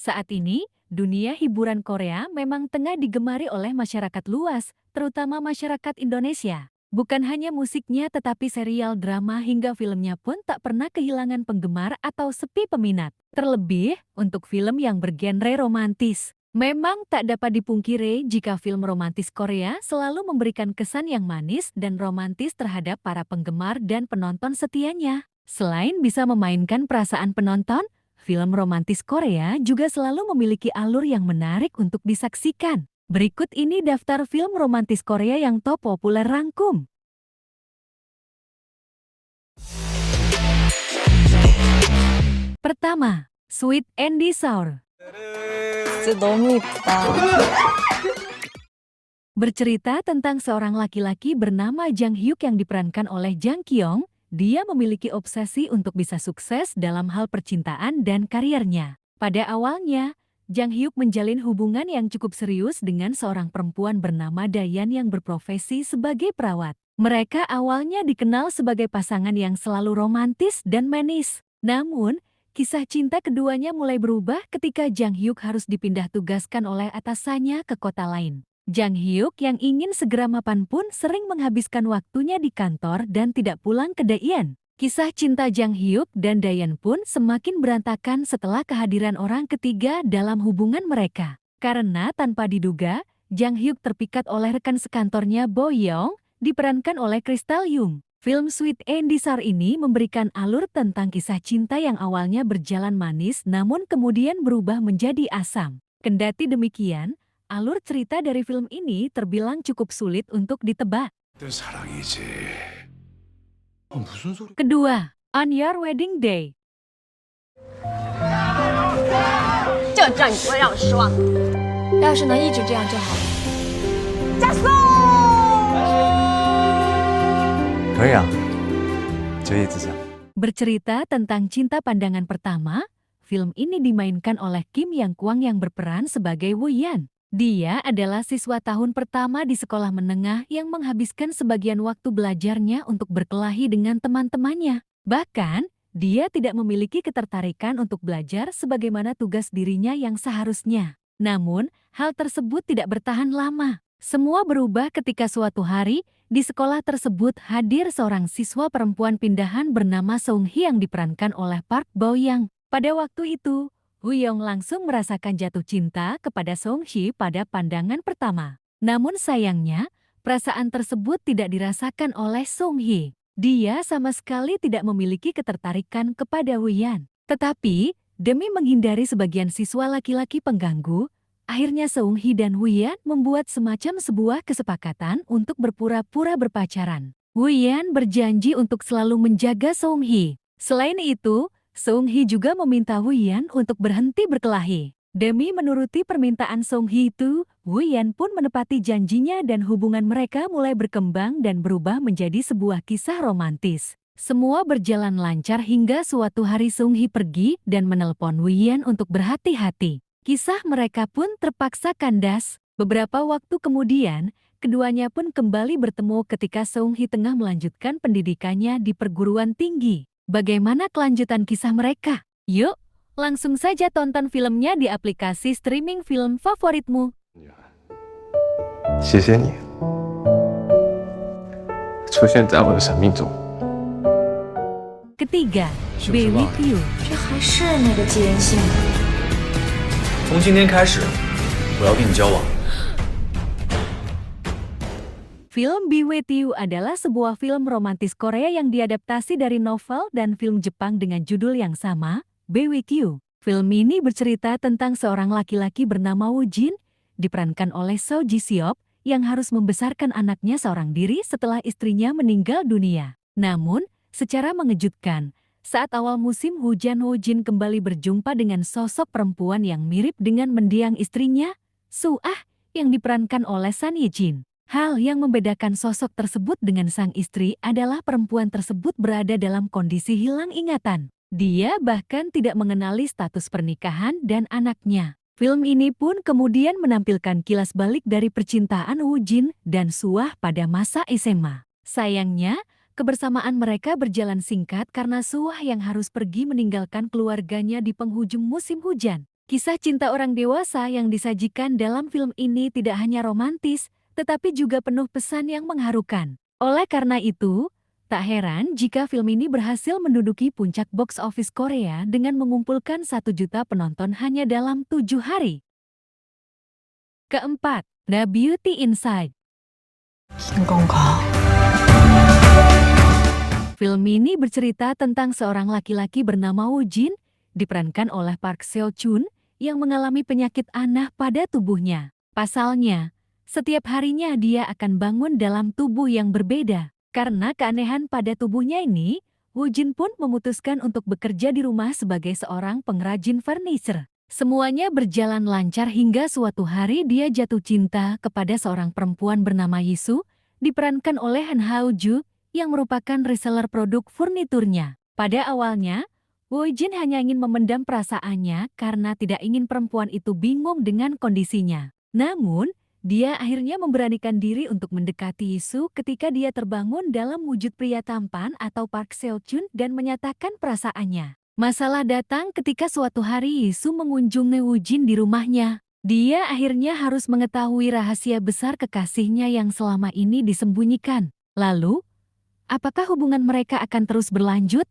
Saat ini, dunia hiburan Korea memang tengah digemari oleh masyarakat luas, terutama masyarakat Indonesia. Bukan hanya musiknya tetapi serial drama hingga filmnya pun tak pernah kehilangan penggemar atau sepi peminat. Terlebih, untuk film yang bergenre romantis. Memang tak dapat dipungkiri jika film romantis Korea selalu memberikan kesan yang manis dan romantis terhadap para penggemar dan penonton setianya. Selain bisa memainkan perasaan penonton, film romantis Korea juga selalu memiliki alur yang menarik untuk disaksikan. Berikut ini daftar film romantis Korea yang top populer rangkum. Pertama, Sweet and Sour. 진짜 너무 이쁘다. Bercerita tentang seorang laki-laki bernama Jang Hyuk yang diperankan oleh Jang Kyung. Dia memiliki obsesi untuk bisa sukses dalam hal percintaan dan kariernya. Pada awalnya, Jang Hyuk menjalin hubungan yang cukup serius dengan seorang perempuan bernama Dayan yang berprofesi sebagai perawat. Mereka awalnya dikenal sebagai pasangan yang selalu romantis dan manis. Namun, kisah cinta keduanya mulai berubah ketika Jang Hyuk harus dipindah tugaskan oleh atasannya ke kota lain. Jang Hyuk yang ingin segera mapan pun sering menghabiskan waktunya di kantor dan tidak pulang ke Dayan. Kisah cinta Jang Hyuk dan Dayan pun semakin berantakan setelah kehadiran orang ketiga dalam hubungan mereka. Karena tanpa diduga, Jang Hyuk terpikat oleh rekan sekantornya Bo Young, diperankan oleh Crystal Yung. Film Sweet and Sour ini memberikan alur tentang kisah cinta yang awalnya berjalan manis namun kemudian berubah menjadi asam. Kendati demikian, alur cerita dari film ini terbilang cukup sulit untuk ditebak. 사랑이지. 무슨 소리? Kedua, On Your Wedding Day. 这仗你不会让我失望。要是能一直这样就好了。加速！可以啊，就一直这样。 Bercerita tentang cinta pandangan pertama, film ini dimainkan oleh Kim Yang Kwang yang berperan sebagai Woo Yan. Dia adalah siswa tahun pertama di sekolah menengah yang menghabiskan sebagian waktu belajarnya untuk berkelahi dengan teman-temannya. Bahkan, dia tidak memiliki ketertarikan untuk belajar sebagaimana tugas dirinya yang seharusnya. Namun, hal tersebut tidak bertahan lama. Semua berubah ketika suatu hari, di sekolah tersebut hadir seorang siswa perempuan pindahan bernama Song Hee yang diperankan oleh Park Bo Young. Pada waktu itu, Woo Young langsung merasakan jatuh cinta kepada Song Hee pada pandangan pertama. Namun sayangnya, perasaan tersebut tidak dirasakan oleh Song Hee. Dia sama sekali tidak memiliki ketertarikan kepada Woo Yan. Tetapi, demi menghindari sebagian siswa laki-laki pengganggu, akhirnya Song Hee dan Woo Yan membuat semacam sebuah kesepakatan untuk berpura-pura berpacaran. Woo Yan berjanji untuk selalu menjaga Song Hee. Selain itu, Song Hee juga meminta Woo Yan untuk berhenti berkelahi. Demi menuruti permintaan Song Hee itu, Woo Yan pun menepati janjinya dan hubungan mereka mulai berkembang dan berubah menjadi sebuah kisah romantis. Semua berjalan lancar hingga suatu hari Song Hee pergi dan menelpon Woo Yan untuk berhati-hati. Kisah mereka pun terpaksa kandas. Beberapa waktu kemudian, keduanya pun kembali bertemu ketika Song Hee tengah melanjutkan pendidikannya di perguruan tinggi. Bagaimana kelanjutan kisah mereka? Yuk, langsung saja tonton filmnya di aplikasi streaming film favoritmu. 谢谢你，出现在我的生命中。 Ketiga, Be With You. 这还是那个季恩信吗？从今天开始，我要跟你交往。 Film Be With You adalah sebuah film romantis Korea yang diadaptasi dari novel dan film Jepang dengan judul yang sama, Be With You. Film ini bercerita tentang seorang laki-laki bernama Woo Jin, diperankan oleh Seo Ji Seop, yang harus membesarkan anaknya seorang diri setelah istrinya meninggal dunia. Namun, secara mengejutkan, saat awal musim hujan Woo Jin kembali berjumpa dengan sosok perempuan yang mirip dengan mendiang istrinya, Soo-ah, yang diperankan oleh Son Ye Jin. Hal yang membedakan sosok tersebut dengan sang istri adalah perempuan tersebut berada dalam kondisi hilang ingatan. Dia bahkan tidak mengenali status pernikahan dan anaknya. Film ini pun kemudian menampilkan kilas balik dari percintaan Woo Jin dan Soo-ah pada masa SMA. Sayangnya, kebersamaan mereka berjalan singkat karena Soo-ah yang harus pergi meninggalkan keluarganya di penghujung musim hujan. Kisah cinta orang dewasa yang disajikan dalam film ini tidak hanya romantis, tetapi juga penuh pesan yang mengharukan. Oleh karena itu, tak heran jika film ini berhasil menduduki puncak box office Korea dengan mengumpulkan 1 juta penonton hanya dalam 7 hari. Keempat, The Beauty Inside. Film ini bercerita tentang seorang laki-laki bernama Woo Jin, diperankan oleh Park Seo Joon, yang mengalami penyakit aneh pada tubuhnya. Pasalnya, setiap harinya dia akan bangun dalam tubuh yang berbeda. Karena keanehan pada tubuhnya ini, Woo Jin pun memutuskan untuk bekerja di rumah sebagai seorang pengrajin furniture. Semuanya berjalan lancar hingga suatu hari dia jatuh cinta kepada seorang perempuan bernama Yisu, diperankan oleh Han Hao Joo, yang merupakan reseller produk furniturnya. Pada awalnya, Woo Jin hanya ingin memendam perasaannya karena tidak ingin perempuan itu bingung dengan kondisinya. Namun, dia akhirnya memberanikan diri untuk mendekati Yisu ketika dia terbangun dalam wujud pria tampan atau Park Seo Joon dan menyatakan perasaannya. Masalah datang ketika suatu hari Yisu mengunjungi Woo Jin di rumahnya. Dia akhirnya harus mengetahui rahasia besar kekasihnya yang selama ini disembunyikan. Lalu, apakah hubungan mereka akan terus berlanjut?